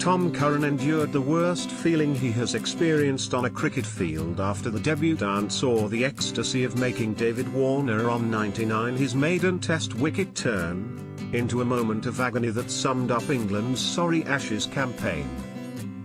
Tom Curran endured the worst feeling he has experienced on a cricket field after the debutant saw the ecstasy of making David Warner on 99 his maiden Test wicket turn into a moment of agony that summed up England's Sorry Ashes campaign.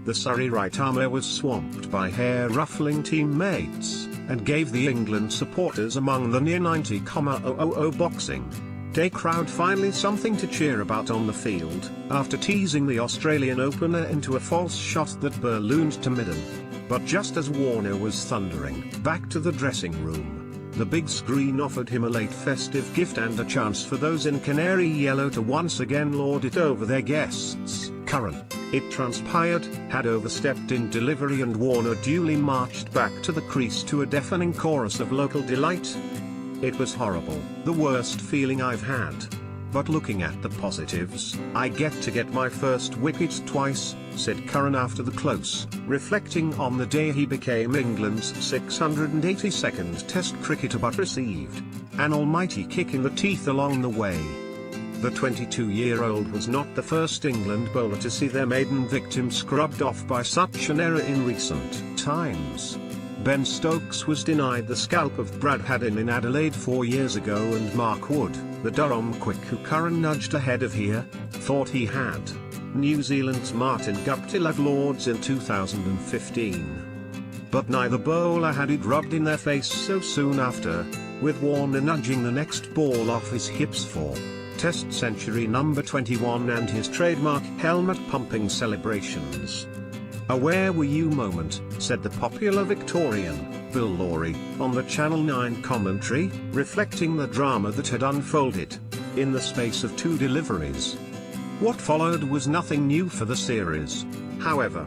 The Surrey right-armer was swamped by hair-ruffling teammates, and gave the England supporters among the near 90,000 Boxing Day crowd finally something to cheer about on the field, after teasing the Australian opener into a false shot that ballooned to midden. But just as Warner was thundering back to the dressing room, the big screen offered him a late festive gift and a chance for those in canary yellow to once again lord it over their guests. Curran, it transpired, had overstepped in delivery, and Warner duly marched back to the crease to a deafening chorus of local delight. It was horrible, the worst feeling I've had. But looking at the positives, I get to get my first wicket twice, said Curran after the close, reflecting on the day he became England's 682nd Test cricketer but received an almighty kick in the teeth along the way. The 22-year-old was not the first England bowler to see their maiden victim scrubbed off by such an error in recent times. Ben Stokes was denied the scalp of Brad Haddin in Adelaide 4 years ago, and Mark Wood, the Durham quick who Curran nudged ahead of here, thought he had New Zealand's Martin Guptill at Lords in 2015. But neither bowler had it rubbed in their face so soon after, with Warner nudging the next ball off his hips for Test century number 21 and his trademark helmet-pumping celebrations. A "where were you" moment, said the popular Victorian, Bill Lawry, on the Channel 9 commentary, reflecting the drama that had unfolded in the space of 2 deliveries. What followed was nothing new for the series, however.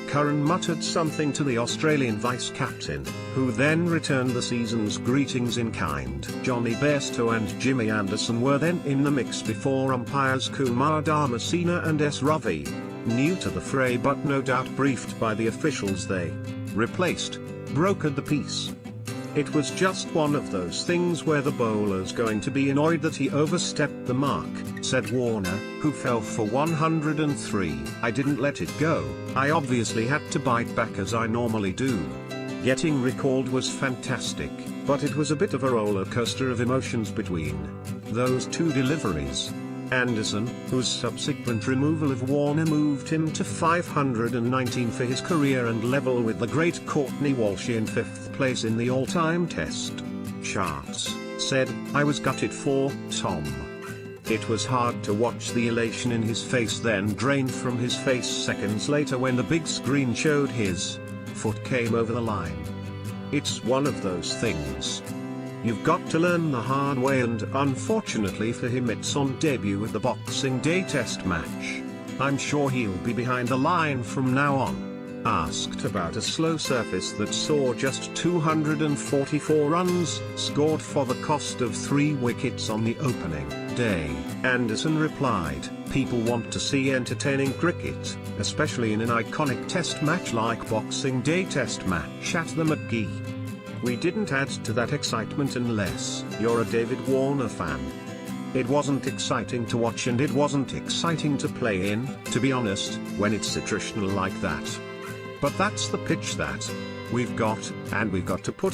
Curran muttered something to the Australian vice-captain, who then returned the season's greetings in kind. Johnny Bairstow and Jimmy Anderson were then in the mix before umpires Kumar Dharmasena and S. Ravi, new to the fray but no doubt briefed by the officials they replaced, brokered the peace. It was just one of those things where the bowler's going to be annoyed that he overstepped the mark, said Warner, who fell for 103. I didn't let it go, I obviously had to bite back as I normally do. Getting recalled was fantastic, but it was a bit of a roller coaster of emotions between those 2 deliveries. Anderson, whose subsequent removal of Warner moved him to 519 for his career and level with the great Courtney Walsh in 5th place in the all-time Test charts, said, I was gutted for Tom. It was hard to watch the elation in his face then drain from his face seconds later when the big screen showed his foot came over the line. It's one of those things you've got to learn the hard way, and unfortunately for him it's on debut at the Boxing Day Test match. I'm sure he'll be behind the line from now on. Asked about a slow surface that saw just 244 runs scored for the cost of 3 wickets on the opening day, Anderson replied, people want to see entertaining cricket, especially in an iconic Test match like Boxing Day Test match at the McGee. We didn't add to that excitement unless you're a David Warner fan. It wasn't exciting to watch and it wasn't exciting to play in, to be honest, when it's attritional like that. But that's the pitch that we've got, and we've got to put